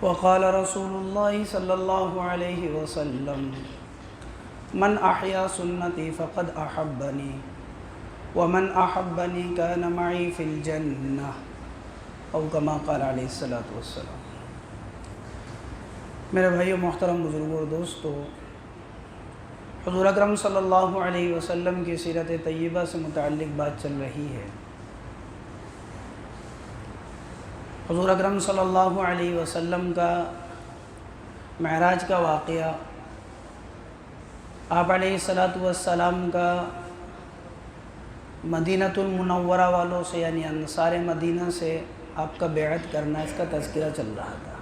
وقال رسول الله صلى الله عليه وسلم من أحيا سنتي فقد أحبني ومن أحبني كان معي في الجنة او كما قال علیہ الصلوۃ والسلام۔ میرے بھائیو، محترم بزرگوں اور دوستو، حضور اکرم صلی اللہ علیہ وسلم کی سیرت طیبہ سے متعلق بات چل رہی ہے۔ حضور اکرم صلی اللہ علیہ وسلم کا معراج کا واقعہ، آپ علیہ الصلوۃ والسلام کا مدینۃ المنورہ والوں سے یعنی انصار مدینہ سے آپ کا بیعت کرنا، اس کا تذکرہ چل رہا تھا۔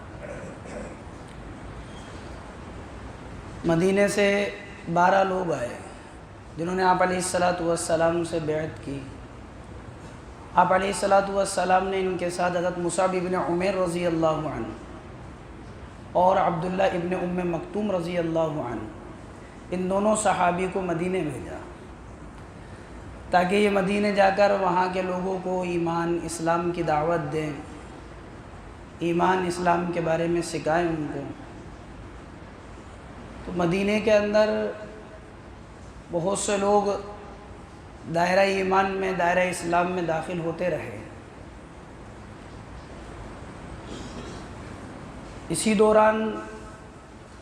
مدینہ سے 12 لوگ آئے جنہوں نے آپ علیہ الصلوۃ والسلام سے بیعت کی۔ آپ علیہ الصلوۃ والسلام نے ان کے ساتھ حضرت مصعب ابن عمیر رضی اللہ عنہ اور عبداللہ ابن ام مکتوم رضی اللہ عنہ، ان دونوں صحابی کو مدینہ بھیجا تاکہ یہ مدینہ جا کر وہاں کے لوگوں کو ایمان اسلام کی دعوت دیں، ایمان اسلام کے بارے میں سکھائیں ان کو۔ تو مدینہ کے اندر بہت سے لوگ دائرہ ایمان میں، دائرہ اسلام میں داخل ہوتے رہے۔ اسی دوران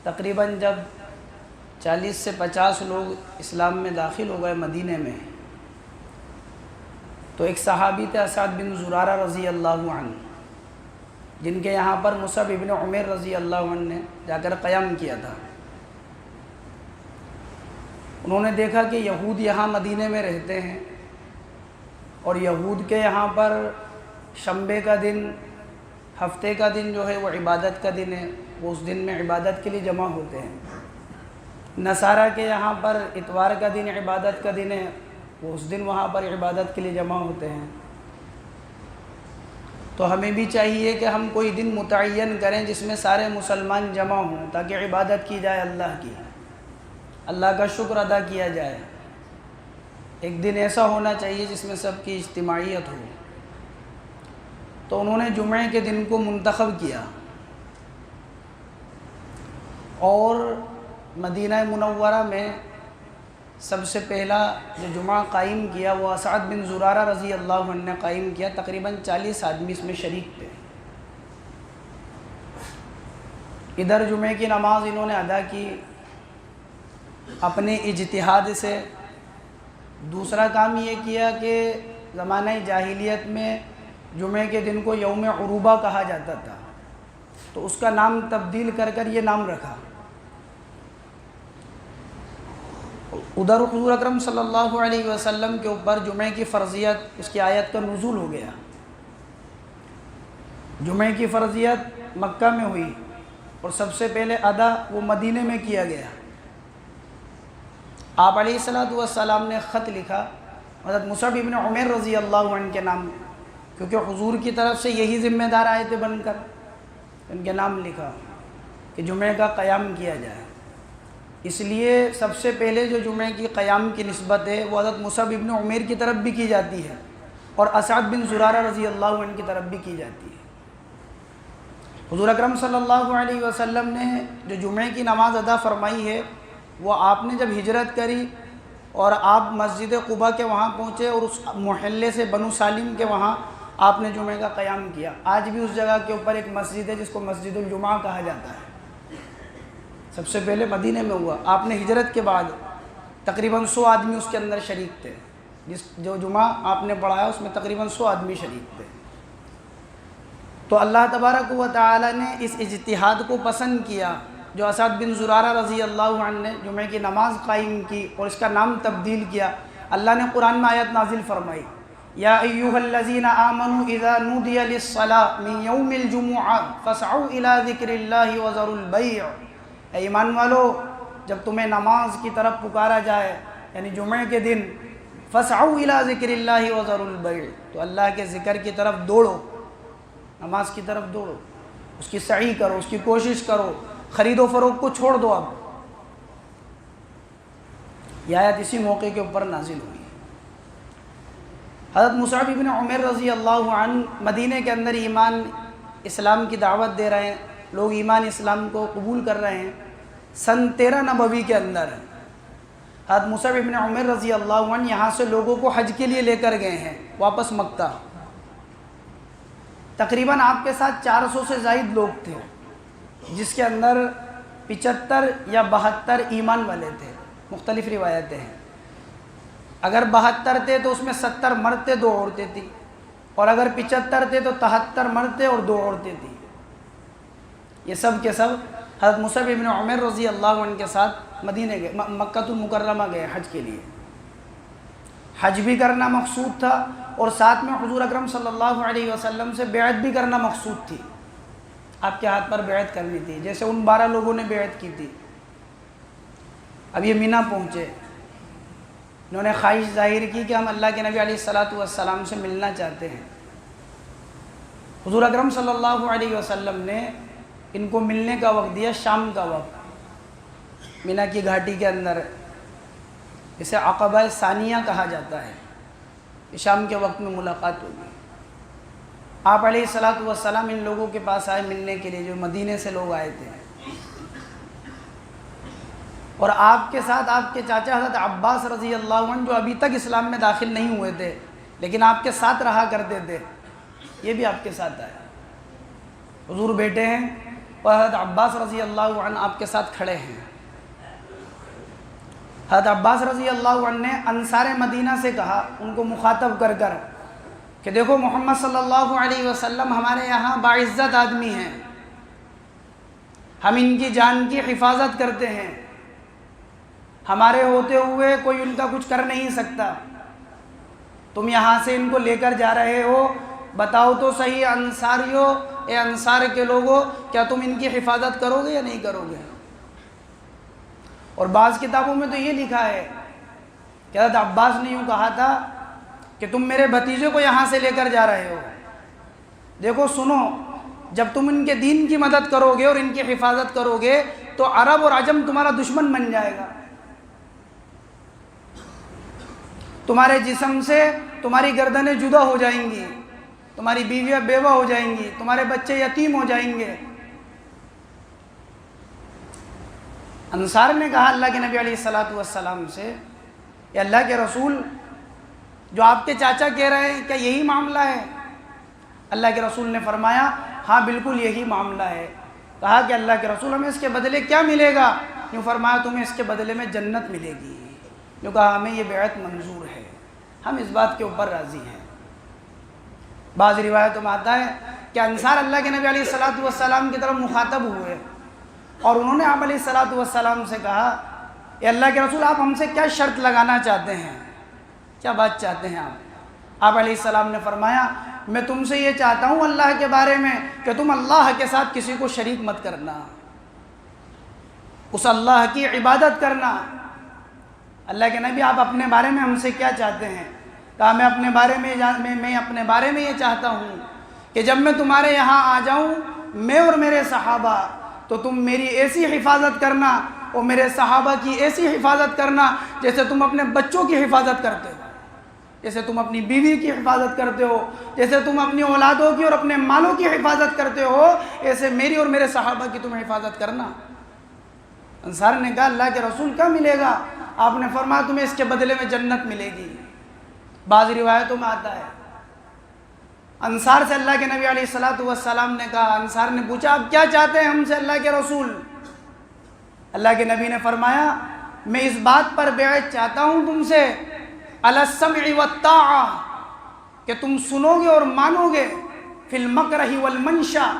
تقریباً جب 40 سے 50 لوگ اسلام میں داخل ہو گئے مدینہ میں، تو ایک صحابی تھے اسعد بن زرارہ رضی اللہ عنہ، جن کے یہاں پر مصعب ابن عمیر رضی اللہ عنہ نے جا کر قیام کیا تھا۔ انہوں نے دیکھا کہ یہود یہاں مدینہ میں رہتے ہیں، اور یہود کے یہاں پر شنبے کا دن، ہفتے کا دن جو ہے وہ عبادت کا دن ہے، وہ اس دن میں عبادت کے لیے جمع ہوتے ہیں۔ نصارہ کے یہاں پر اتوار کا دن عبادت کا دن ہے، وہ اس دن وہاں پر عبادت کے لیے جمع ہوتے ہیں۔ تو ہمیں بھی چاہیے کہ ہم کوئی دن متعین کریں جس میں سارے مسلمان جمع ہوں، تاکہ عبادت کی جائے اللہ کی، اللہ کا شکر ادا کیا جائے۔ ایک دن ایسا ہونا چاہیے جس میں سب کی اجتماعیت ہو۔ تو انہوں نے جمعے کے دن کو منتخب کیا، اور مدینہ منورہ میں سب سے پہلا جو جمعہ قائم کیا وہ اسعد بن زرارہ رضی اللہ عنہ نے قائم کیا۔ تقریباً 40 آدمی اس میں شریک تھے۔ ادھر جمعے کی نماز انہوں نے ادا کی اپنے اجتہاد سے۔ دوسرا کام یہ کیا کہ زمانہ جاہلیت میں جمعے کے دن کو یوم عروبہ کہا جاتا تھا، تو اس کا نام تبدیل کر کر یہ نام رکھا۔ ادھر حضور اکرم صلی اللہ علیہ وسلم کے اوپر جمعے کی فرضیت، اس کی آیت کا نزول ہو گیا۔ جمعے کی فرضیت مکہ میں ہوئی، اور سب سے پہلے ادا وہ مدینہ میں کیا گیا۔ آپ علیہ الصلوۃ والسلام نے خط لکھا حضرت مصعب ابن عمیر رضی اللہ عنہ کے نام، کیونکہ حضور کی طرف سے یہی ذمہ دار آئے تھے بن کر، ان کے نام لکھا کہ جمعے کا قیام کیا جائے۔ اس لیے سب سے پہلے جو جمعے کی قیام کی نسبت ہے وہ حضرت مصعب ابن عمیر کی طرف بھی کی جاتی ہے، اور اسعد بن زرارہ رضی اللہ عنہ کی طرف بھی کی جاتی ہے۔ حضور اکرم صلی اللہ علیہ وسلم نے جو جمعے کی نماز ادا فرمائی ہے، وہ آپ نے جب ہجرت کری اور آپ مسجد قباء کے وہاں پہنچے، اور اس محلے سے بنو سالم کے وہاں آپ نے جمعے کا قیام کیا۔ آج بھی اس جگہ کے اوپر ایک مسجد ہے جس کو مسجد الجمعہ کہا جاتا ہے۔ سب سے پہلے مدینہ میں ہوا، آپ نے ہجرت کے بعد تقریباً 100 آدمی اس کے اندر شریک تھے۔ جو جمعہ آپ نے پڑھایا اس میں تقریباً 100 آدمی شریک تھے۔ تو اللہ تبارک و تعالی نے اس اجتہاد کو پسند کیا جو اسعد بن زرارہ رضی اللہ عنہ نے جمعے کی نماز قائم کی اور اس کا نام تبدیل کیا۔ اللہ نے قرآن میں آیت نازل فرمائی، یا ایھا الذین آمنوا اذا نودی للصلاۃ من یوم الجمعہ فاسعوا الی ذکر اللہ وذروا البیع۔ اے ایمان والو، جب تمہیں نماز کی طرف پکارا جائے یعنی جمعے کے دن، فاسعوا الی ذکر اللہ وذروا البیع، تو اللہ کے ذکر کی طرف دوڑو، نماز کی طرف دوڑو، اس کی سعی کرو، اس کی کوشش کرو، خرید و فروخت کو چھوڑ دو۔ اب یہ آیت اسی موقع کے اوپر نازل ہوئی۔ حضرت مصعب بن عمیر رضی اللہ عنہ مدینہ کے اندر ایمان اسلام کی دعوت دے رہے ہیں، لوگ ایمان اسلام کو قبول کر رہے ہیں سن 13 نبوی کے اندر۔ حضرت مصعب ابن عمیر رضی اللہ عنہ یہاں سے لوگوں کو حج کے لیے لے کر گئے ہیں واپس مکہ۔ تقریباً آپ کے ساتھ 400 سے زائد لوگ تھے، جس کے اندر 75 یا 72 ایمان والے تھے، مختلف روایتیں ہیں۔ اگر 72 تھے تو اس میں 70 مرد تھے، 2 عورتیں تھیں، اور اگر 75 تھے تو 73 مرد تھے اور 2 عورتیں تھیں۔ یہ سب کے سب حضرت مصعب ابن عمیر رضی اللہ عنہ کے ساتھ مدینے گئے، مکہ المکرمہ گئے حج کے لیے۔ حج بھی کرنا مقصود تھا اور ساتھ میں حضور اکرم صلی اللہ علیہ وسلم سے بیعت بھی کرنا مقصود تھی۔ آپ کے ہاتھ پر بیعت کرنی تھی، جیسے ان 12 لوگوں نے بیعت کی تھی۔ اب یہ مینا پہنچے، انہوں نے خواہش ظاہر کی کہ ہم اللہ کے نبی علیہ السلام سے ملنا چاہتے ہیں۔ حضور اکرم صلی اللہ علیہ وسلم نے ان کو ملنے کا وقت دیا، شام کا وقت، مینا کی گھاٹی کے اندر، اسے عقبہ ثانیہ کہا جاتا ہے۔ شام کے وقت میں ملاقات ہوگی۔ آپ علیہ السلام ان لوگوں کے پاس آئے ملنے کے لیے، جو مدینے سے لوگ آئے تھے، اور آپ کے ساتھ آپ کے چاچا حضرت عباس رضی اللہ عنہ، جو ابھی تک اسلام میں داخل نہیں ہوئے تھے لیکن آپ کے ساتھ رہا کرتے تھے، یہ بھی آپ کے ساتھ آئے۔ حضور بیٹے ہیں اور حضرت عباس رضی اللہ عنہ آپ کے ساتھ کھڑے ہیں۔ حضرت عباس رضی اللہ عنہ نے انصار مدینہ سے کہا، ان کو مخاطب کر کر، کہ دیکھو محمد صلی اللہ علیہ وسلم ہمارے یہاں باعزت آدمی ہیں، ہم ان کی جان کی حفاظت کرتے ہیں، ہمارے ہوتے ہوئے کوئی ان کا کچھ کر نہیں سکتا، تم یہاں سے ان کو لے کر جا رہے ہو، بتاؤ تو صحیح انصاریو، اے انصار کے لوگوں، کیا تم ان کی حفاظت کرو گے یا نہیں کرو گے؟ اور بعض کتابوں میں تو یہ لکھا ہے کہ حضرت عباس نے یوں کہا تھا کہ تم میرے بھتیجے کو یہاں سے لے کر جا رہے ہو، دیکھو سنو، جب تم ان کے دین کی مدد کرو گے اور ان کی حفاظت کرو گے تو عرب اور عجم تمہارا دشمن بن جائے گا، تمہارے جسم سے تمہاری گردنیں جدا ہو جائیں گی، تمہاری بیویاں بیوہ ہو جائیں گی، تمہارے بچے یتیم ہو جائیں گے۔ انصار نے کہا اللہ کے نبی علیہ السلام سے، یا اللہ کے رسول، جو آپ کے چاچا کہہ رہے ہیں کیا یہی معاملہ ہے؟ اللہ کے رسول نے فرمایا ہاں بالکل یہی معاملہ ہے۔ کہا کہ اللہ کے رسول ہمیں اس کے بدلے کیا ملے گا؟ یوں فرمایا تمہیں اس کے بدلے میں جنت ملے گی۔ جو کہا ہمیں یہ بیعت منظور ہے، ہم اس بات کے اوپر راضی ہیں۔ بعض روایتوں میں آتا ہے کہ انصار اللہ کے نبی علیہ السلام کی طرف مخاطب ہوئے اور انہوں نے آپ علیہ السلام سے کہا اے اللہ کے رسول، آپ ہم سے کیا شرط لگانا چاہتے ہیں، کیا بات چاہتے ہیں آپ علیہ السلام نے فرمایا میں تم سے یہ چاہتا ہوں اللہ کے بارے میں کہ تم اللہ کے ساتھ کسی کو شریک مت کرنا، اس اللہ کی عبادت کرنا۔ اللہ کے نبی آپ اپنے بارے میں ہم سے کیا چاہتے ہیں؟ کہا میں اپنے بارے میں یہ چاہتا ہوں کہ جب میں تمہارے یہاں آ جاؤں، میں اور میرے صحابہ، تو تم میری ایسی حفاظت کرنا اور میرے صحابہ کی ایسی حفاظت کرنا جیسے تم اپنے بچوں کی حفاظت کرتے ہو، جیسے تم اپنی بیوی کی حفاظت کرتے ہو، جیسے تم اپنی اولادوں کی اور اپنے مالوں کی حفاظت کرتے ہو، ایسے میری اور میرے صحابہ کی تم حفاظت کرنا۔ انصار نے کہا اللہ کے رسول کیا ملے گا؟ آپ نے فرمایا تمہیں اس کے بدلے میں جنت ملے گی۔ بعض روایتوں میں آتا ہے انصار سے اللہ کے نبی علیہ السلام نے کہا، انصار نے پوچھا آپ کیا چاہتے ہیں ہم سے اللہ کے رسول؟ اللہ کے نبی نے فرمایا میں اس بات پر بیعت چاہتا ہوں تم سے، علی السمع والطاعہ، کہ تم سنو گے اور مانو گے، فی المکرہ والمنشا،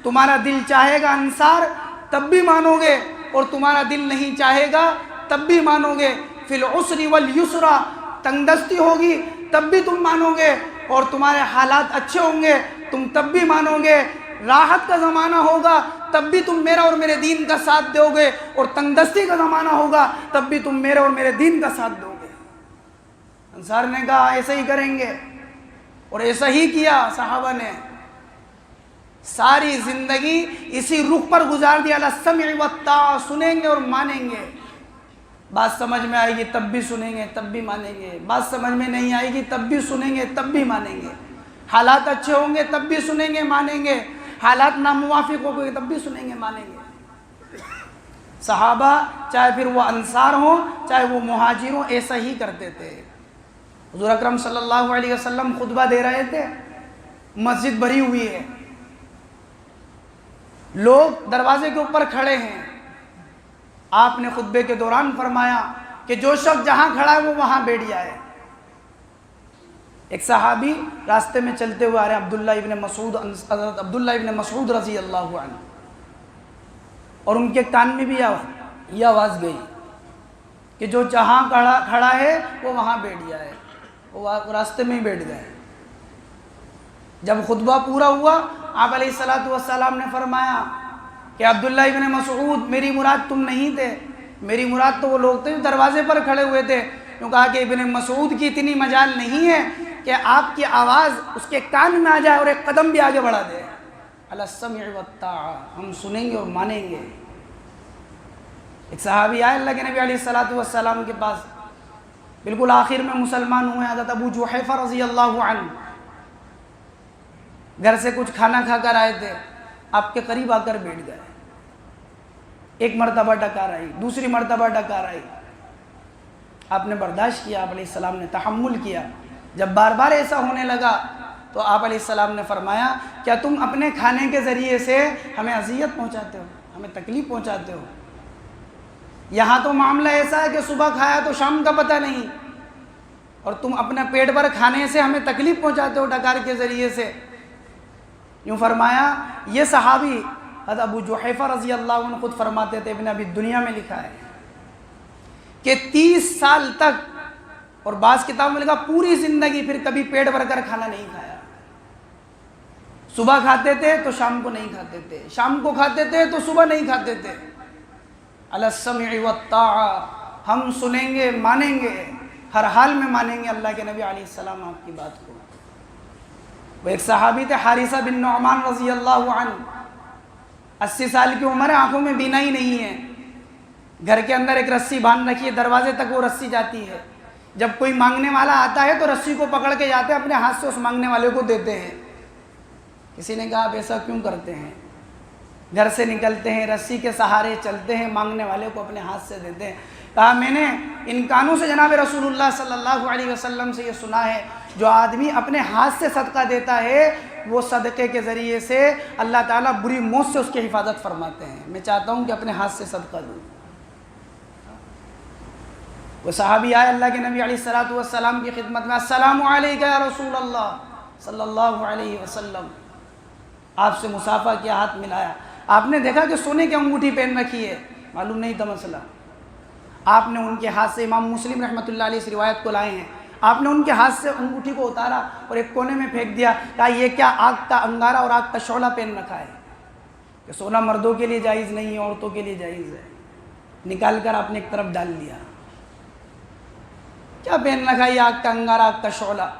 تمہارا دل چاہے گا انصار تب بھی مانو گے اور تمہارا دل نہیں چاہے گا تب بھی مانو گے، فی العسر والیسرا، تنگ دستی ہوگی تب بھی تم مانو گے اور تمہارے حالات اچھے ہوں گے تم تب بھی مانو گے، راحت کا زمانہ ہوگا تب بھی تم میرا اور میرے دین کا ساتھ دو گے اور تنگ دستی کا زمانہ ہوگا تب بھی تم میرے اور میرے دین کا ساتھ دو گے۔ انصار نے کہا ایسا ہی کریں گے، اور ایسا ہی کیا۔ صحابہ نے ساری زندگی اسی رخ پر گزار دیا، علی السمع والطاعہ، سنیں گے اور مانیں گے، بات سمجھ میں آئے گی تب بھی سنیں گے تب بھی مانیں گے، بات سمجھ میں نہیں آئے گی تب بھی سنیں گے تب بھی مانیں گے، حالات اچھے ہوں گے تب بھی سنیں گے مانیں گے، حالات ناموافق ہو گئے تب بھی سنیں گے مانیں گے۔ صحابہ چاہے پھر وہ انصار ہوں چاہے وہ مہاجر ہوں ایسا ہی کرتے تھے۔ حضور اکرم صلی اللہ علیہ وسلم خطبہ دے رہے تھے، مسجد بھری ہوئی ہے، لوگ دروازے کے اوپر کھڑے ہیں، آپ نے خطبے کے دوران فرمایا کہ جو شخص جہاں کھڑا ہے وہ وہاں بیٹھ جائے۔ ایک صحابی راستے میں چلتے ہوئے آ رہے ہیں، حضرت عبداللہ ابن مسعود رضی اللہ عنہ، اور ان کے کان میں بھی یہ آواز گئی کہ جو جہاں کھڑا ہے وہ وہاں بیٹھ جائے۔ وہ راستے میں ہی بیٹھ گئے۔ جب خطبہ پورا ہوا آپ علیہ السلام نے فرمایا کہ عبداللہ ابن مسعود میری مراد تم نہیں تھے، میری مراد تو وہ لوگ تھے جو دروازے پر کھڑے ہوئے تھے۔ کیوں کہا کہ ابن مسعود کی اتنی مجال نہیں ہے کہ آپ کی آواز اس کے کان میں آ جائے اور ایک قدم بھی آگے بڑھا دے۔ علی السمع والطاعہ، ہم سنیں گے اور مانیں گے۔ ایک صحابی آئے اللہ کے نبی علیہ السلام کے پاس، بالکل آخر میں مسلمان ہوئے، حضرت ابو جحیفہ رضی اللہ عنہ، گھر سے کچھ کھانا کھا کر آئے تھے، آپ کے قریب آ کر بیٹھ گئے۔ ایک مرتبہ ڈکار آئی، دوسری مرتبہ ڈکار آئی، آپ نے برداشت کیا، آپ علیہ السلام نے تحمل کیا۔ جب بار بار ایسا ہونے لگا تو آپ علیہ السلام نے فرمایا کیا تم اپنے کھانے کے ذریعے سے ہمیں اذیت پہنچاتے ہو، ہمیں تکلیف پہنچاتے ہو؟ یہاں تو معاملہ ایسا ہے کہ صبح کھایا تو شام کا پتہ نہیں، اور تم اپنا پیٹ بھر کھانے سے ہمیں تکلیف پہنچاتے ہو ڈکار کے ذریعے سے۔ یوں فرمایا۔ یہ صحابی حضرت ابو جحیفہ رضی اللہ عنہ خود فرماتے تھے، ابن ابی دنیا میں لکھا ہے کہ 30 سال تک، اور بعض کتاب میں لکھا پوری زندگی، پھر کبھی پیٹ بھر کر کھانا نہیں کھایا۔ صبح کھاتے تھے تو شام کو نہیں کھاتے تھے، شام کو کھاتے تھے تو صبح نہیں کھاتے تھے۔ علی السمع والطاعہ، ہم سنیں گے مانیں گے، ہر حال میں مانیں گے اللہ کے نبی علیہ السلام آپ کی بات کو۔ وہ ایک صحابی تھے حارثہ بن نعمان رضی اللہ عنہ، 80 سال کی عمر ہے، آنکھوں میں بینائی نہیں ہے، گھر کے اندر ایک رسی باندھ رکھی ہے، دروازے تک وہ رسی جاتی ہے، جب کوئی مانگنے والا آتا ہے تو رسی کو پکڑ کے جاتے ہیں، اپنے ہاتھ سے اس مانگنے والے کو دیتے ہیں۔ کسی نے کہا آپ ایسا کیوں کرتے ہیں؟ گھر سے نکلتے ہیں، رسی کے سہارے چلتے ہیں، مانگنے والے کو اپنے ہاتھ سے دیتے ہیں۔ کہا میں نے ان کانوں سے جناب رسول اللہ صلی اللہ علیہ وسلم سے یہ سنا ہے، جو آدمی اپنے ہاتھ سے صدقہ دیتا ہے وہ صدقے کے ذریعے سے اللہ تعالیٰ بری موت سے اس کی حفاظت فرماتے ہیں۔ میں چاہتا ہوں کہ اپنے ہاتھ سے صدقہ دوں۔ وہ صحابی آئے اللہ کے نبی علیہ السلام کی خدمت میں، السلام علیکہ یا رسول اللہ صلی اللہ علیہ وسلم، آپ سے مصافحہ کیا، ہاتھ ملایا۔ آپ نے دیکھا کہ سونے کی انگوٹھی پہن رکھی ہے، معلوم نہیں تھا مسئلہ۔ آپ نے ان کے ہاتھ سے، امام مسلم رحمۃ اللہ علیہ اس روایت کو لائے ہیں، آپ نے ان کے ہاتھ سے انگوٹھی کو اتارا اور ایک کونے میں پھینک دیا۔ کہا یہ کیا آگ کا انگارہ اور آگ کا شعلہ پہن رکھا ہے؟ کہ سونا مردوں کے لیے جائز نہیں ہے، عورتوں کے لیے جائز ہے۔ نکال کر آپ نے ایک طرف ڈال دیا۔ کیا پہن رکھا یہ آگ کا انگارہ، آگ کا شعلہ؟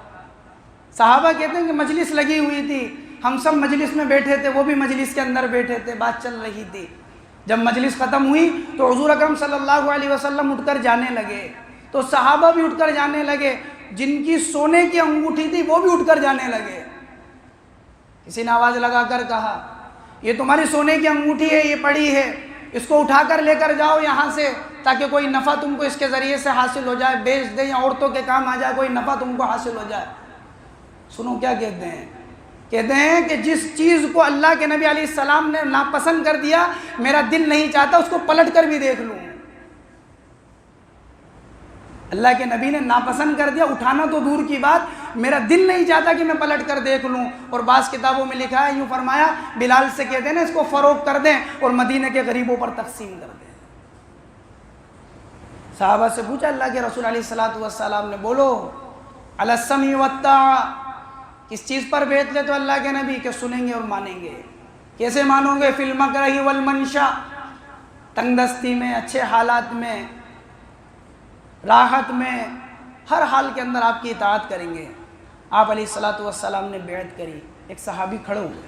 صحابہ کہتے ہیں کہ مجلس لگی ہوئی تھی، ہم سب مجلس میں بیٹھے تھے، وہ بھی مجلس کے اندر بیٹھے تھے، بات چل رہی تھی۔ جب مجلس ختم ہوئی تو حضور اکرم صلی اللہ علیہ وسلم اٹھ کر جانے لگے، تو صحابہ بھی اٹھ کر جانے لگے، جن کی سونے کی انگوٹھی تھی وہ بھی اٹھ کر جانے لگے۔ کسی نے آواز لگا کر کہا یہ تمہاری سونے کی انگوٹھی ہے، یہ پڑی ہے، اس کو اٹھا کر لے کر جاؤ یہاں سے، تاکہ کوئی نفع تم کو اس کے ذریعے سے حاصل ہو جائے، بیچ دیں یا عورتوں کے کام آ جائے، کوئی نفع تم کو حاصل ہو جائے۔ سنو کیا کہتے ہیں، کہتے ہیں کہ جس چیز کو اللہ کے نبی علیہ السلام نے ناپسند کر دیا، میرا دل نہیں چاہتا اس کو پلٹ کر بھی دیکھ لوں۔ اللہ کے نبی نے ناپسند کر دیا، اٹھانا تو دور کی بات، میرا دل نہیں چاہتا کہ میں پلٹ کر دیکھ لوں۔ اور بعض کتابوں میں لکھا ہے، یوں فرمایا بلال سے کہتے ہیں نا اس کو فروخت کر دیں اور مدینے کے غریبوں پر تقسیم کر دیں۔ صحابہ سے پوچھا اللہ کے رسول علیہ السلام نے، بولو علی السمع والطاعہ، کس چیز پر بیت لے تو اللہ کے نبی کہ سنیں گے اور مانیں گے۔ کیسے مانو گے؟ فی المکرہ والمنشا، تنگ دستی میں، اچھے حالات میں، راحت میں، ہر حال کے اندر آپ کی اطاعت کریں گے۔ آپ علیہ السلام نے بیعت کری۔ ایک صحابی کھڑے ہوئے،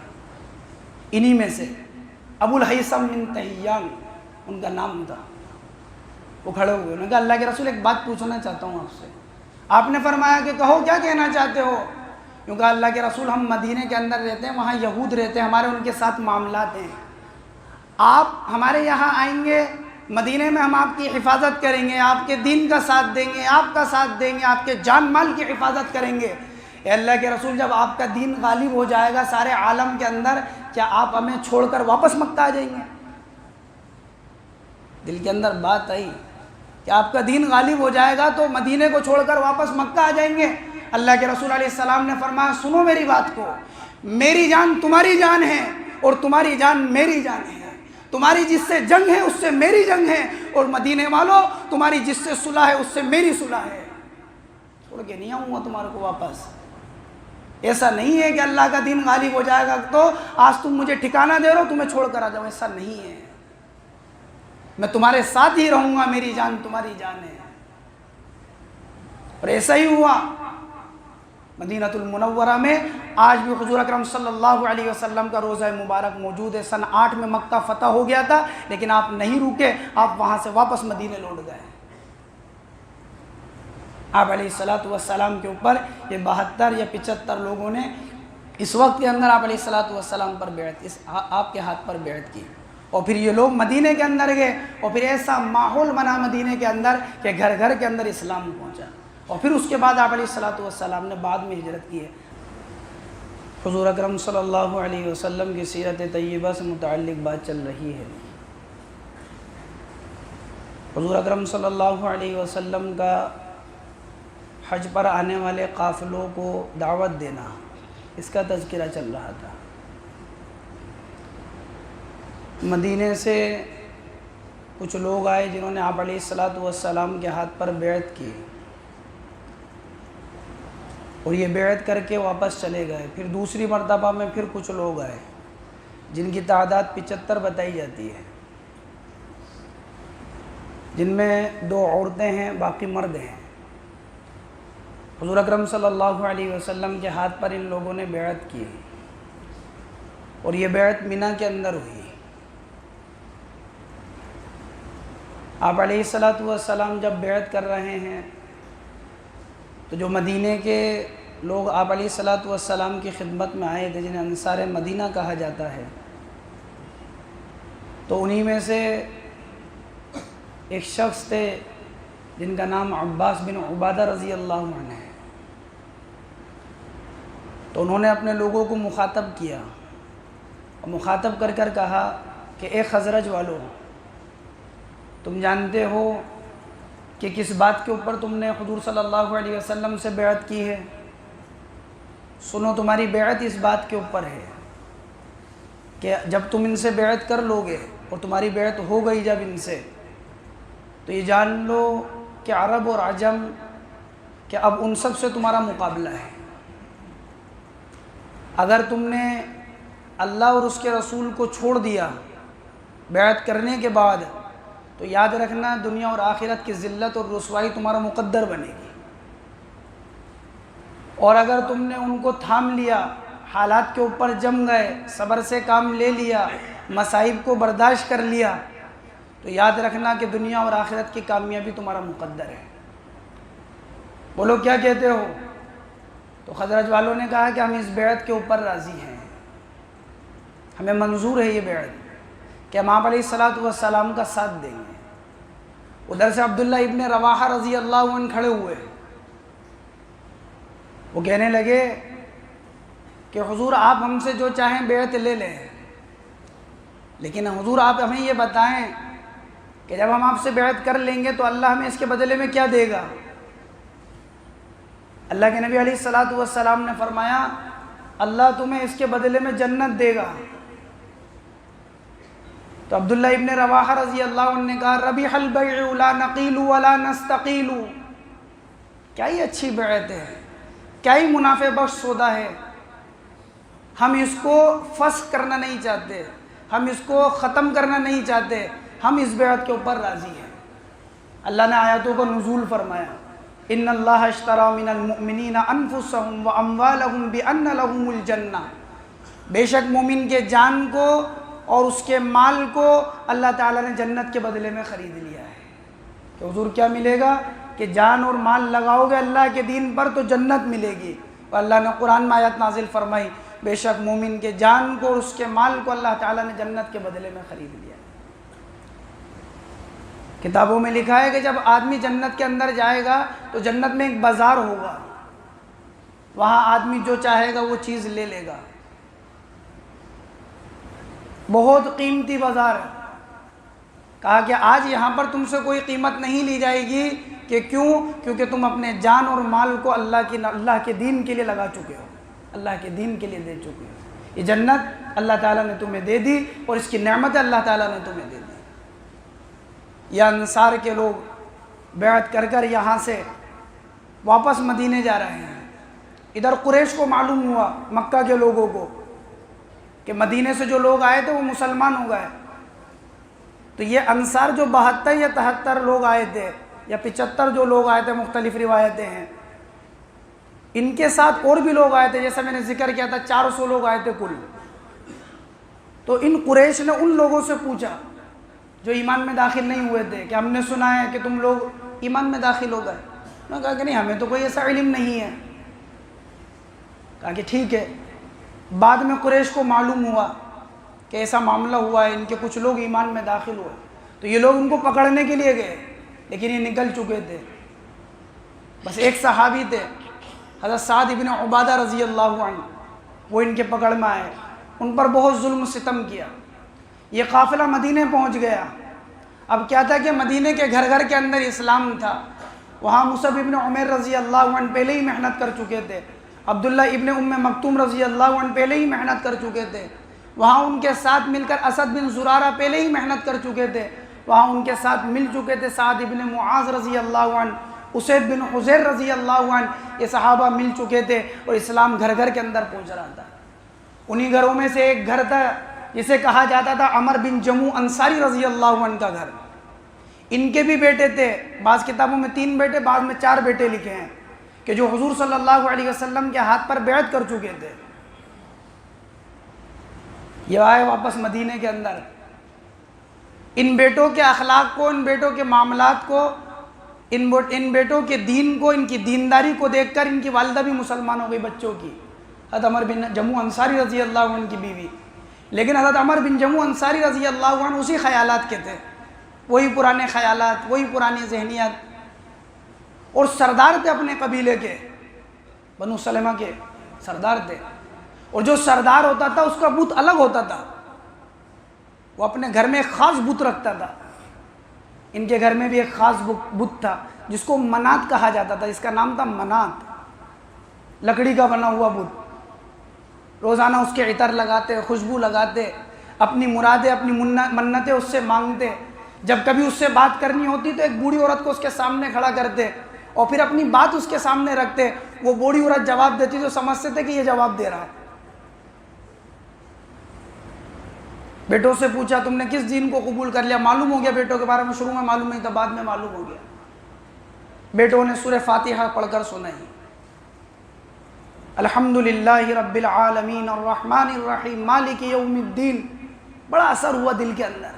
انہی میں سے ابو الہیثم بن تہیان ان کا نام تھا، وہ کھڑے ہوئے، انہوں نے کہا اللہ کے رسول ایک بات پوچھنا چاہتا ہوں آپ سے۔ آپ نے فرمایا کہ کہو کیا کہنا چاہتے ہو؟ کیونکہ اللہ کے رسول ہم مدینے کے اندر رہتے ہیں، وہاں یہود رہتے ہیں، ہمارے ان کے ساتھ معاملات ہیں. آپ ہمارے یہاں آئیں گے، مدینے میں ہم آپ کی حفاظت کریں گے، آپ کے دین کا ساتھ دیں گے، آپ کا ساتھ دیں گے، آپ کے جان مال کی حفاظت کریں گے. اے اللہ کے رسول، جب آپ کا دین غالب ہو جائے گا سارے عالم کے اندر، کیا آپ ہمیں چھوڑ کر واپس مکہ آ جائیں گے؟ دل کے اندر بات آئی کہ آپ کا دین غالب ہو جائے گا تو مدینے کو چھوڑ کر واپس مکہ آ جائیں گے. اللہ کے رسول علیہ السلام نے فرمایا سنو میری بات کو، میری جان تمہاری جان ہے اور تمہاری جان میری جان ہے. تمہاری جس سے جنگ ہے اس سے میری جنگ ہے، اور مدینے والوں تمہاری جس سے صلح ہے اس سے میری صلح ہے. چھوڑ کے نہیں آؤں گا تمہارے کو واپس. ایسا نہیں ہے کہ اللہ کا دین غالب ہو جائے گا تو آج تم مجھے ٹھکانہ دے رہے ہو تمہیں چھوڑ کر آ جاؤں، ایسا نہیں ہے. میں تمہارے ساتھ ہی رہوں گا، میری جان تمہاری جان ہے. اور ایسا ہی ہوا. مدینہ المنورہ میں آج بھی حضور اکرم صلی اللہ علیہ وسلم کا روضہ مبارک موجود ہے. سن 8 میں مکہ فتح ہو گیا تھا، لیکن آپ نہیں رکے، آپ وہاں سے واپس مدینے لوٹ گئے. آپ علیہ السلام کے اوپر یہ 72 یا 75 لوگوں نے اس وقت کے اندر آپ علیہ السلام پر بیعت، آپ کے ہاتھ پر بیعت کی. اور پھر یہ لوگ مدینے کے اندر گئے، اور پھر ایسا ماحول بنا مدینے کے اندر کہ گھر گھر کے اندر اسلام پہنچا. اور پھر اس کے بعد آپ علیہ السلام نے بعد میں ہجرت کی ہے. حضور اکرم صلی اللہ علیہ وسلم کی سیرت طیبہ سے متعلق بات چل رہی ہے. حضور اکرم صلی اللہ علیہ وسلم کا حج پر آنے والے قافلوں کو دعوت دینا، اس کا تذکرہ چل رہا تھا. مدینے سے کچھ لوگ آئے جنہوں نے آپ علیہ السلام کے ہاتھ پر بیعت کی، اور یہ بیعت کر کے واپس چلے گئے. پھر دوسری مرتبہ میں پھر کچھ لوگ آئے جن کی تعداد 75 بتائی جاتی ہے، جن میں 2 عورتیں ہیں، باقی مرد ہیں. حضور اکرم صلی اللہ علیہ وسلم کے ہاتھ پر ان لوگوں نے بیعت کی، اور یہ بیعت منی کے اندر ہوئی. آپ علیہ السلام جب بیعت کر رہے ہیں تو جو مدینے کے لوگ آپ علیہ السلام کی خدمت میں آئے تھے، جنہیں انصار مدینہ کہا جاتا ہے، تو انہی میں سے ایک شخص تھے جن کا نام عباس بن عبادہ رضی اللہ عنہ ہے. تو انہوں نے اپنے لوگوں کو مخاطب کیا، اور مخاطب کر کر کہا کہ اے خزرج والو، تم جانتے ہو کہ کس بات کے اوپر تم نے حضور صلی اللہ علیہ وسلم سے بیعت کی ہے؟ سنو، تمہاری بیعت اس بات کے اوپر ہے کہ جب تم ان سے بیعت کر لو گے اور تمہاری بیعت ہو گئی جب ان سے، تو یہ جان لو کہ عرب اور عجم کہ اب ان سب سے تمہارا مقابلہ ہے. اگر تم نے اللہ اور اس کے رسول کو چھوڑ دیا بیعت کرنے کے بعد، تو یاد رکھنا دنیا اور آخرت کی ذلت اور رسوائی تمہارا مقدر بنے گی. اور اگر تم نے ان کو تھام لیا، حالات کے اوپر جم گئے، صبر سے کام لے لیا، مصائب کو برداشت کر لیا، تو یاد رکھنا کہ دنیا اور آخرت کی کامیابی تمہارا مقدر ہے. بولو کیا کہتے ہو؟ تو خزرج والوں نے کہا کہ ہم اس بیعت کے اوپر راضی ہیں، ہمیں منظور ہے یہ بیعت کہ ہم آپ علیہ السلام کا ساتھ دیں گے. ادھر سے عبداللہ ابن رواحہ رضی اللہ عنہ کھڑے ہوئے. وہ کہنے لگے کہ حضور آپ ہم سے جو چاہیں بیعت لے لیں، لیکن حضور آپ ہمیں یہ بتائیں کہ جب ہم آپ سے بیعت کر لیں گے تو اللہ ہمیں اس کے بدلے میں کیا دے گا؟ اللہ کے نبی علیہ السلام نے فرمایا اللہ تمہیں اس کے بدلے میں جنت دے گا. تو عبداللہ ابن رواحہ رضی اللہ عنہ نے کہا ربیح البیع لا نقیل ولا نستقیل. کیا ہی اچھی بیعت ہے، کیا ہی منافع بخش سودا ہے. ہم اس کو فسخ کرنا نہیں چاہتے، ہم اس کو ختم کرنا نہیں چاہتے، ہم اس بیعت کے اوپر راضی ہیں. اللہ نے آیاتوں کو نزول فرمایا ان اللہ اشتری من المؤمنین انفسهم واموالهم بان لهم الجنہ. بے شک مومن کے جان کو اور اس کے مال کو اللہ تعالیٰ نے جنت کے بدلے میں خرید لیا ہے. تو حضور کیا ملے گا کہ جان اور مال لگاؤ گے اللہ کے دین پر تو جنت ملے گی، اور اللہ نے قرآن میں آیت نازل فرمائی، بے شک مومن کے جان کو اور اس کے مال کو اللہ تعالیٰ نے جنت کے بدلے میں خرید لیا۔ کتابوں میں لکھا ہے کہ جب آدمی جنت کے اندر جائے گا تو جنت میں ایک بازار ہوگا، وہاں آدمی جو چاہے گا وہ چیز لے لے گا۔ بہت قیمتی بازار ہے۔ کہا کہ آج یہاں پر تم سے کوئی قیمت نہیں لی جائے گی، کہ کیوں؟ کیونکہ تم اپنے جان اور مال کو اللہ کے دین کے لیے لگا چکے ہو، اللہ کے دین کے لیے دے چکے ہو۔ یہ جنت اللہ تعالیٰ نے تمہیں دے دی اور اس کی نعمت اللہ تعالیٰ نے تمہیں دے دی۔ یہ انصار کے لوگ بیعت کر کر یہاں سے واپس مدینے جا رہے ہیں۔ ادھر قریش کو معلوم ہوا، مکہ کے لوگوں کو، کہ مدینے سے جو لوگ آئے تھے وہ مسلمان ہو گئے۔ تو یہ انصار جو 72 یا 73 لوگ آئے تھے یا 75 جو لوگ آئے تھے، مختلف روایتیں ہیں، ان کے ساتھ اور بھی لوگ آئے تھے، جیسا میں نے ذکر کیا تھا 400 لوگ آئے تھے کل۔ تو ان قریش نے ان لوگوں سے پوچھا جو ایمان میں داخل نہیں ہوئے تھے کہ ہم نے سنا ہے کہ تم لوگ ایمان میں داخل ہو گئے۔ انہوں نے کہا کہ نہیں، ہمیں تو کوئی ایسا علم نہیں ہے۔ کہا کہ ٹھیک ہے۔ بعد میں قریش کو معلوم ہوا کہ ایسا معاملہ ہوا ہے، ان کے کچھ لوگ ایمان میں داخل ہوئے، تو یہ لوگ ان کو پکڑنے کے لیے گئے، لیکن یہ نکل چکے تھے۔ بس ایک صحابی تھے حضرت سعد بن عبادہ رضی اللہ عنہ، وہ ان کے پکڑ میں آئے، ان پر بہت ظلم و ستم کیا۔ یہ قافلہ مدینے پہنچ گیا۔ اب کیا تھا کہ مدینے کے گھر گھر کے اندر اسلام تھا۔ وہاں مصعب ابن عمیر رضی اللہ عنہ پہلے ہی محنت کر چکے تھے، عبداللہ ابن ام مکتوم رضی اللہ عنہ پہلے ہی محنت کر چکے تھے، وہاں ان کے ساتھ مل کر اسد بن زرارہ پہلے ہی محنت کر چکے تھے، وہاں ان کے ساتھ مل چکے تھے سعد ابن معاذ رضی اللہ عنہ، اسید بن حضیر رضی اللہ عنہ، یہ صحابہ مل چکے تھے اور اسلام گھر گھر کے اندر پہنچ رہا تھا۔ انہی گھروں میں سے ایک گھر تھا جسے کہا جاتا تھا عمر بن جموع انصاری رضی اللہ عنہ کا گھر۔ ان کے بھی بیٹے تھے، بعض کتابوں میں 3 بیٹے، بعض میں 4 بیٹے لکھے ہیں، کہ جو حضور صلی اللہ علیہ وسلم کے ہاتھ پر بیعت کر چکے تھے۔ یہ آئے واپس مدینے کے اندر، ان بیٹوں کے اخلاق کو، ان بیٹوں کے معاملات کو، ان بیٹوں کے دین کو، ان کی دینداری کو دیکھ کر ان کی والدہ بھی مسلمان ہو گئی، بچوں کی، حضرت عمر بن جموع انصاری رضی اللہ عنہ کی بیوی۔ لیکن حضرت عمر بن جموع انصاری رضی اللہ عنہ اسی خیالات کے تھے، وہی پرانے خیالات، وہی پرانی ذہنیت، اور سردار تھے اپنے قبیلے کے، بنو سلمہ کے سردار تھے، اور جو سردار ہوتا تھا اس کا بت الگ ہوتا تھا، وہ اپنے گھر میں ایک خاص بت رکھتا تھا۔ ان کے گھر میں بھی ایک خاص بت تھا جس کو منات کہا جاتا تھا، اس کا نام تھا منات، لکڑی کا بنا ہوا بت۔ روزانہ اس کے عطر لگاتے، خوشبو لگاتے، اپنی مرادیں، اپنی منتیں اس سے مانگتے۔ جب کبھی اس سے بات کرنی ہوتی تو ایک بوڑھی عورت کو اس کے سامنے کھڑا کرتے اور پھر اپنی بات اس کے سامنے رکھتے، وہ بوڑھی عورت جواب دیتی تو سمجھتے تھے کہ یہ جواب دے رہا ہے۔ بیٹوں سے پوچھا تم نے کس دین کو قبول کر لیا؟ معلوم ہو گیا بیٹوں کے بارے میں، شروع میں معلوم نہیں تھا، بعد میں معلوم ہو گیا۔ بیٹوں نے سورہ فاتحہ پڑھ کر سنائی، الحمدللہ رب العالمین الرحمن الرحیم مالک یوم الدین۔ بڑا اثر ہوا دل کے اندر،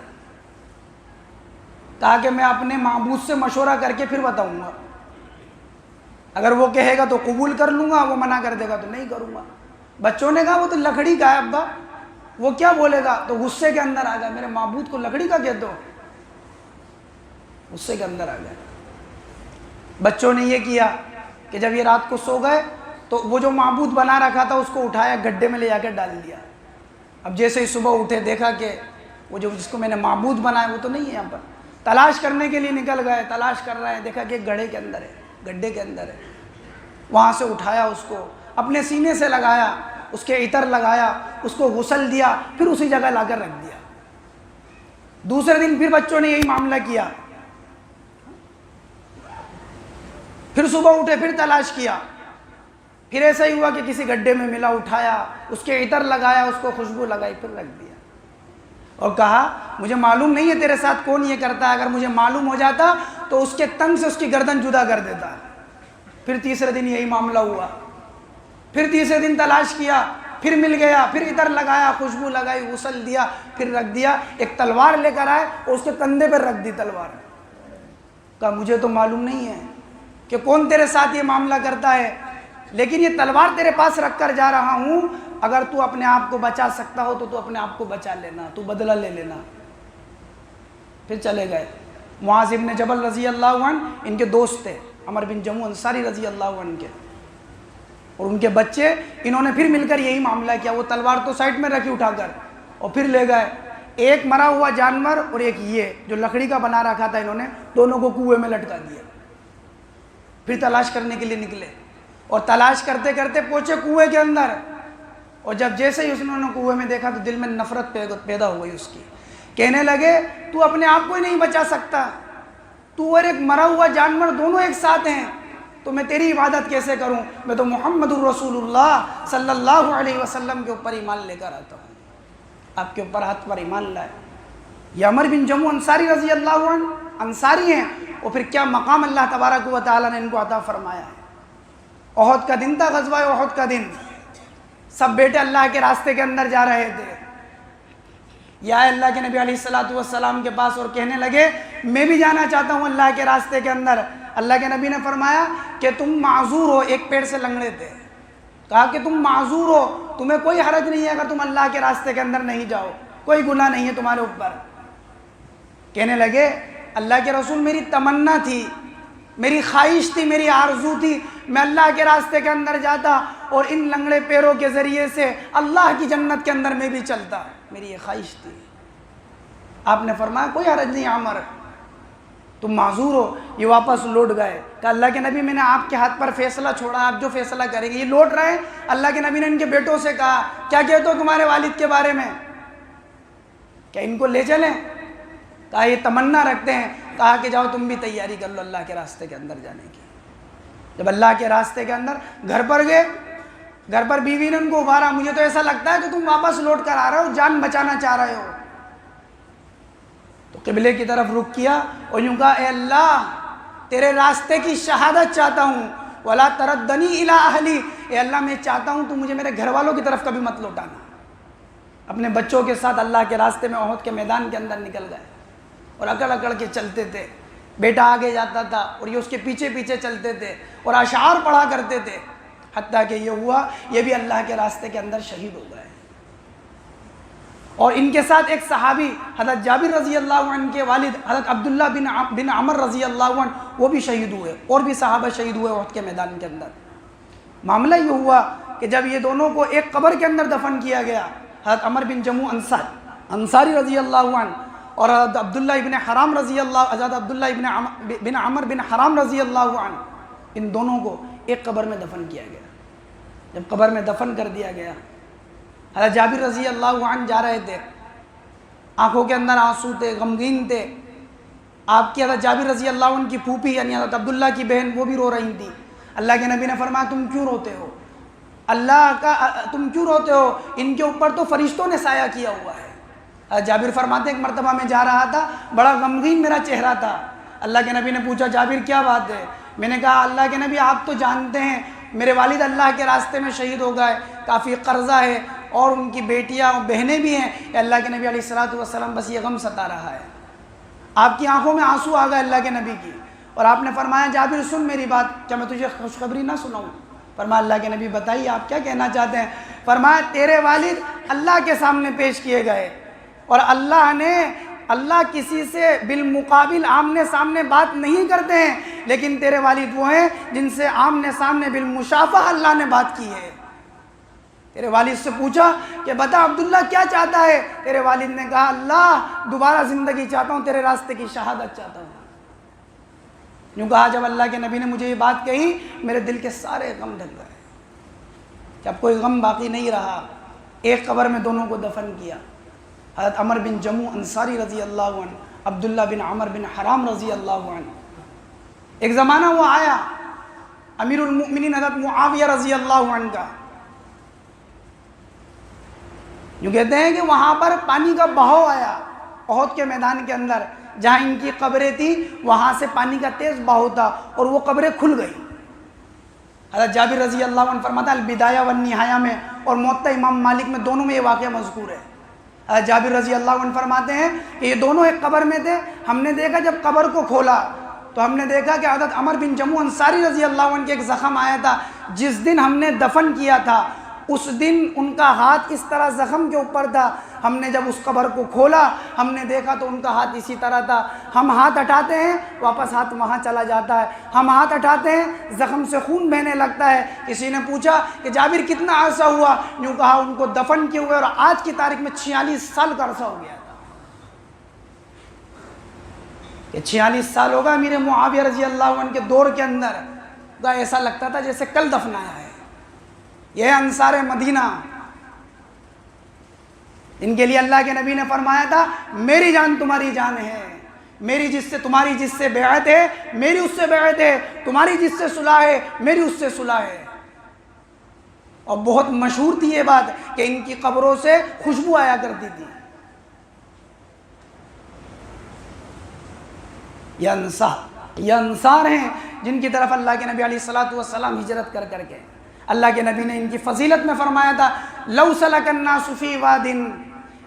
تاکہ میں اپنے معبود سے مشورہ کر کے پھر بتاؤں گا، اگر وہ کہے گا تو قبول کر لوں گا، وہ منع کر دے گا تو نہیں کروں گا۔ بچوں نے کہا وہ تو لکڑی کا ہے ابا، وہ کیا بولے گا؟ تو غصے کے اندر آ گیا، میرے معبود کو لکڑی کا کہتے ہو، غصے کے اندر آ گیا۔ بچوں نے یہ کیا کہ جب یہ رات کو سو گئے تو وہ جو معبود بنا رکھا تھا اس کو اٹھایا، گڈھے میں لے جا کے ڈال دیا۔ اب جیسے ہی صبح اٹھے دیکھا کہ وہ جو جس کو میں نے معبود بنایا وہ تو نہیں ہے یہاں پر، تلاش کرنے کے لیے نکل گئے، تلاش کر رہے ہیں، دیکھا کہ گڑھے کے اندر ہے، گڈھے کے اندر ہے۔ وہاں سے اٹھایا، اس کو اپنے سینے سے لگایا، اس کے عطر لگایا، اس کو غسل دیا، پھر اسی جگہ لا کر رکھ دیا۔ دوسرے دن پھر بچوں نے یہی معاملہ کیا، پھر صبح اٹھے، پھر تلاش کیا، پھر ایسا ہی ہوا کہ کسی گڈھے میں ملا، اٹھایا، اس کے عطر لگایا، اس کو خوشبو لگائی، پھر رکھ دیا، اور کہا مجھے معلوم نہیں ہے تیرے ساتھ کون یہ کرتا ہے، اگر مجھے معلوم ہو جاتا تو اس کے تن سے اس کی گردن جدا کر دیتا۔ پھر تیسرے دن یہی معاملہ ہوا، پھر تیسرے دن تلاش کیا، پھر مل گیا، پھر عطر لگایا، خوشبو لگائی، غسل دیا، پھر رکھ دیا۔ ایک تلوار لے کر آئے اور اس کے کندھے پر رکھ دی تلوار۔ کہا مجھے تو معلوم نہیں ہے کہ کون تیرے ساتھ یہ معاملہ کرتا ہے، لیکن یہ تلوار تیرے پاس رکھ کر جا رہا ہوں، اگر تو اپنے آپ کو بچا سکتا ہو تو تو اپنے آپ کو بچا لینا، تو بدلہ لے لینا۔ پھر چلے گئے۔ معاذ ابن جبل رضی اللہ عنہ ان کے دوست تھے، عمر بن جموع انصاری رضی اللہ عنہ کے، اور ان کے بچے، انہوں نے پھر مل کر یہی معاملہ کیا۔ وہ تلوار تو سائڈ میں رکھی اٹھا کر، اور پھر لے گئے ایک مرا ہوا جانور اور ایک یہ جو لکڑی کا بنا رکھا تھا، انہوں نے دونوں کو کنویں میں لٹکا دیا۔ پھر تلاش کرنے کے لیے نکلے، اور تلاش کرتے کرتے پہنچے کنویں کے اندر، اور جب جیسے ہی اس نے کنویں میں دیکھا تو دل میں نفرت پیدا ہو گئی اس کی۔ کہنے لگے تو اپنے آپ کو ہی نہیں بچا سکتا، تو اور ایک مرا ہوا جانور دونوں ایک ساتھ ہیں، تو میں تیری عبادت کیسے کروں؟ میں تو محمد الرسول اللہ صلی اللہ علیہ وسلم کے اوپر ایمان لے کر آتا ہوں، آپ کے اوپر ہاتھ پر ایمان لائے۔ یہ عمر بن جموع انصاری رضی اللہ عنہ انصاری ہیں، اور پھر کیا مقام اللہ تبارک و تعالیٰ نے ان کو عطا فرمایا ہے۔ احد کا دن تھا، غزوہ احد کا دن، سب بیٹے اللہ کے راستے کے اندر جا رہے تھے، یا اللہ کے نبی علیہ السلام کے پاس، اور کہنے لگے میں بھی جانا چاہتا ہوں اللہ کے راستے کے اندر۔ اللہ کے نبی نے فرمایا کہ تم معذور ہو، ایک پیڑ سے لنگڑے تھے، کہا کہ تم معذور ہو، تمہیں کوئی حرج نہیں ہے اگر تم اللہ کے راستے کے اندر نہیں جاؤ، کوئی گناہ نہیں ہے تمہارے اوپر۔ کہنے لگے اللہ کے رسول میری تمنا تھی، میری خواہش تھی، میری آرزو تھی، میں اللہ کے راستے کے اندر جاتا اور ان لنگڑے پیروں کے ذریعے سے اللہ کی جنت کے اندر میں بھی چلتا، میری یہ خواہش تھی۔ آپ نے فرمایا کوئی حرج نہیں عمر، تم معذور ہو۔ یہ واپس لوٹ گئے، کہ اللہ کے نبی میں نے آپ کے ہاتھ پر فیصلہ چھوڑا، آپ جو فیصلہ کریں گے۔ یہ لوٹ رہے ہیں، اللہ کے نبی نے ان کے بیٹوں سے کہا کیا کہتے ہو تمہارے والد کے بارے میں، کیا ان کو لے چلیں؟ کہا یہ تمنا رکھتے ہیں، کہا کہ جاؤ تم بھی تیاری کر لو اللہ کے راستے کے اندر جانے کی۔ جب اللہ کے راستے کے اندر گھر پر گئے، گھر پر بیوی نے ان کو ابھارا، مجھے تو ایسا لگتا ہے کہ تم واپس لوٹ کر آ رہے ہو، جان بچانا چاہ رہے ہو۔ تو قبلے کی طرف رخ کیا اور یوں کہا اے اللہ تیرے راستے کی شہادت چاہتا ہوں، ولا تردنی الی اہلی، اے اللہ میں چاہتا ہوں تو مجھے میرے گھر والوں کی طرف کبھی مت لوٹانا۔ اپنے بچوں کے ساتھ اللہ کے راستے میں احد کے میدان کے اندر نکل گئے، اور اکڑ اکڑ کے چلتے تھے، بیٹا آگے جاتا تھا اور یہ اس کے پیچھے پیچھے چلتے تھے اور اشعار پڑھا کرتے تھے، حتیٰ کہ یہ ہوا یہ بھی اللہ کے راستے کے اندر شہید ہو گئے۔ اور ان کے ساتھ ایک صحابی حضرت جابر رضی اللہ عنہ کے والد حضرت عبداللہ بن عمر رضی اللہ عنہ، وہ بھی شہید ہوئے، اور بھی صحابہ شہید ہوئے احد کے میدان کے اندر۔ معاملہ یہ ہوا کہ جب یہ دونوں کو ایک قبر کے اندر دفن کیا گیا، حضرت عمر بن جموع انصاری رضی اللہ عنہ اور حضرت عبداللہ ابن حرام رضی اللہ، حضرت عبداللہ بن عمر بن حرام رضی اللہ عنہ، ان دونوں کو ایک قبر میں دفن کیا گیا۔ جب قبر میں دفن کر دیا گیا، حضرت جابر رضی اللہ عنہ جا رہے تھے، آنکھوں کے اندر آنسو تھے، غمگین تھے۔ آپ کی حضرت جابر رضی اللہ عنہ کی پھوپھی یعنی حضرت عبداللہ کی بہن وہ بھی رو رہی تھی۔ اللہ کے نبی نے فرمایا تم کیوں روتے ہو؟ تم کیوں روتے ہو؟ ان کے اوپر تو فرشتوں نے سایہ کیا ہوا ہے۔ حضرت جابر فرماتے ہیں ایک مرتبہ میں جا رہا تھا، بڑا غمگین میرا چہرہ تھا۔ اللہ کے نبی نے پوچھا جابر کیا بات ہے؟ میں نے کہا اللہ کے نبی آپ تو جانتے ہیں میرے والد اللہ کے راستے میں شہید ہو گئے، کافی قرضہ ہے، اور ان کی بیٹیاں اور بہنیں بھی ہیں، کہ اللہ کے نبی علیہ السلام بس یہ غم ستا رہا ہے۔ آپ کی آنکھوں میں آنسو آ گئے اللہ کے نبی کی، اور آپ نے فرمایا جابر سن میری بات، کیا میں تجھے خوشخبری نہ سناؤں؟ فرمایا اللہ کے نبی بتائیے آپ کیا کہنا چاہتے ہیں؟ فرمایا تیرے والد اللہ کے سامنے پیش کیے گئے، اور اللہ کسی سے بالمقابل آمنے سامنے بات نہیں کرتے ہیں، لیکن تیرے والد وہ ہیں جن سے آمنے سامنے بالمشافہ اللہ نے بات کی ہے۔ تیرے والد سے پوچھا کہ بتا عبداللہ کیا چاہتا ہے؟ تیرے والد نے کہا اللہ دوبارہ زندگی چاہتا ہوں، تیرے راستے کی شہادت چاہتا ہوں۔ یوں کہا جب اللہ کے نبی نے مجھے یہ بات کہی، میرے دل کے سارے غم ڈھل گئے، جب کوئی غم باقی نہیں رہا۔ ایک قبر میں دونوں کو دفن کیا، حضرت عمر بن جموع انصاری رضی اللہ عنہ، عبداللہ بن عمر بن حرام رضی اللہ عنہ۔ ایک زمانہ وہ آیا امیر المؤمنین حضرت معاویہ رضی اللہ عنہ کا، یوں کہتے ہیں کہ وہاں پر پانی کا بہاؤ آیا احد کے میدان کے اندر، جہاں ان کی قبریں تھیں وہاں سے پانی کا تیز بہاؤ تھا اور وہ قبریں کھل گئی۔ حضرت جابر رضی اللہ عنہ فرماتا ہے البدایہ والنہایہ میں اور موطا امام مالک میں دونوں میں یہ واقعہ مذکور ہے۔ حضرت جابر رضی اللہ عنہ فرماتے ہیں کہ یہ دونوں ایک قبر میں تھے، ہم نے دیکھا جب قبر کو کھولا تو ہم نے دیکھا کہ حضرت عمر بن جموح انصاری رضی اللہ عنہ کے ایک زخم آیا تھا، جس دن ہم نے دفن کیا تھا اس دن ان کا ہاتھ اس طرح زخم کے اوپر تھا. ہم نے جب اس قبر کو کھولا ہم نے دیکھا تو ان کا ہاتھ اسی طرح تھا. ہم ہاتھ ہٹاتے ہیں واپس ہاتھ وہاں چلا جاتا ہے، ہم ہاتھ ہٹاتے ہیں زخم سے خون بہنے لگتا ہے. کسی نے پوچھا کہ جابر کتنا عرصہ ہوا؟ یوں کہا ان کو دفن کیے ہوئے اور آج کی تاریخ میں 46 سال کا عرصہ ہو گیا تھا. کہ 46 سال ہوگا امیر معاویہ رضی اللہ عنہ کے دور کے اندر، تو ایسا لگتا تھا جیسے کل دفنایا ہے. یہ انصار مدینہ، ان کے لیے اللہ کے نبی نے فرمایا تھا میری جان تمہاری جان ہے، میری جس سے تمہاری جس سے بیعت ہے میری اس سے بیعت ہے، تمہاری جس سے صلح ہے میری اس سے صلح ہے. اور بہت مشہور تھی یہ بات کہ ان کی قبروں سے خوشبو آیا کرتی تھی. یہ انصار ہیں جن کی طرف اللہ کے نبی علیہ الصلوۃ والسلام ہجرت کر کر کے، اللہ کے نبی نے ان کی فضیلت میں فرمایا تھا لو سلک الناس فی واد،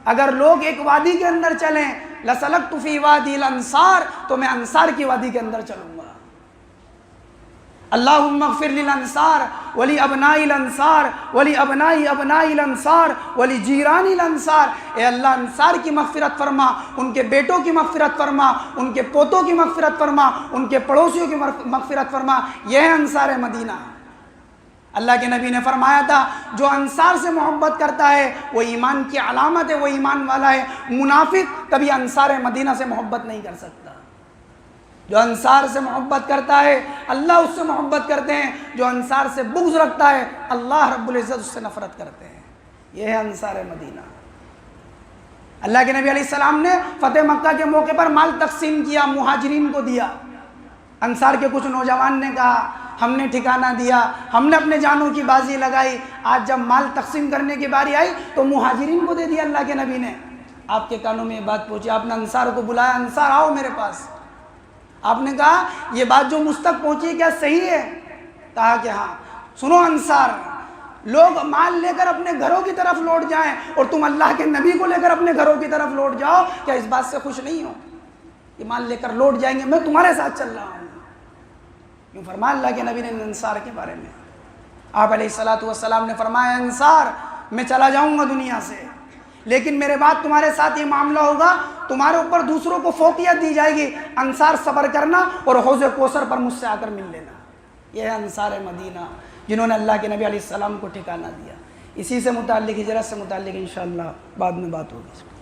اگر لوگ ایک وادی کے اندر چلیں لسلکت فی وادی الانصار، تو میں انصار کی وادی کے اندر چلوں گا. اللہم اغفر للانصار ولی ابناء الانصار ولی ابناء ابناء الانصار ولی جیران الانصار. اے اللہ انصار کی مغفرت فرما، ان کے بیٹوں کی مغفرت فرما، ان کے پوتوں کی مغفرت فرما، ان کے پڑوسیوں کی مغفرت فرما. یہ ہے انصار مدینہ. اللہ کے نبی نے فرمایا تھا جو انصار سے محبت کرتا ہے وہ ایمان کی علامت ہے، وہ ایمان والا ہے. منافق کبھی انصار مدینہ سے محبت نہیں کر سکتا. جو انصار سے محبت کرتا ہے اللہ اس سے محبت کرتے ہیں، جو انصار سے بغض رکھتا ہے اللہ رب العزت اس سے نفرت کرتے ہیں. یہ ہے انصار مدینہ. اللہ کے نبی علیہ السلام نے فتح مکہ کے موقع پر مال تقسیم کیا، مہاجرین کو دیا. انصار کے کچھ نوجوان نے کہا ہم نے ٹھکانہ دیا، ہم نے اپنے جانوں کی بازی لگائی، آج جب مال تقسیم کرنے کی باری آئی تو مہاجرین کو دے دیا. اللہ کے نبی نے، آپ کے کانوں میں یہ بات پہنچی، آپ نے انصار کو بلایا، انصار آؤ میرے پاس. آپ نے کہا یہ بات جو مجھ تک پہنچی ہے کیا صحیح ہے؟ کہا کہ ہاں. سنو انصار، لوگ مال لے کر اپنے گھروں کی طرف لوٹ جائیں اور تم اللہ کے نبی کو لے کر اپنے گھروں کی طرف لوٹ جاؤ، کیا اس بات سے خوش نہیں ہو؟ یہ مال لے کر لوٹ جائیں گے، میں تمہارے ساتھ چل رہا ہوں. یوں فرمایا اللہ کے نبی نے انصار کے بارے میں. آپ علیہ الصلوۃ والسلام نے فرمایا انصار میں چلا جاؤں گا دنیا سے، لیکن میرے بعد تمہارے ساتھ یہ معاملہ ہوگا، تمہارے اوپر دوسروں کو فوقیت دی جائے گی. انصار صبر کرنا اور حوض کوثر پر مجھ سے آ کر مل لینا. یہ ہے انصار مدینہ جنہوں نے اللہ کے نبی علیہ السلام کو ٹھکانہ دیا. اسی سے متعلق ہجرت سے متعلق انشاءاللہ بعد میں بات ہوگی.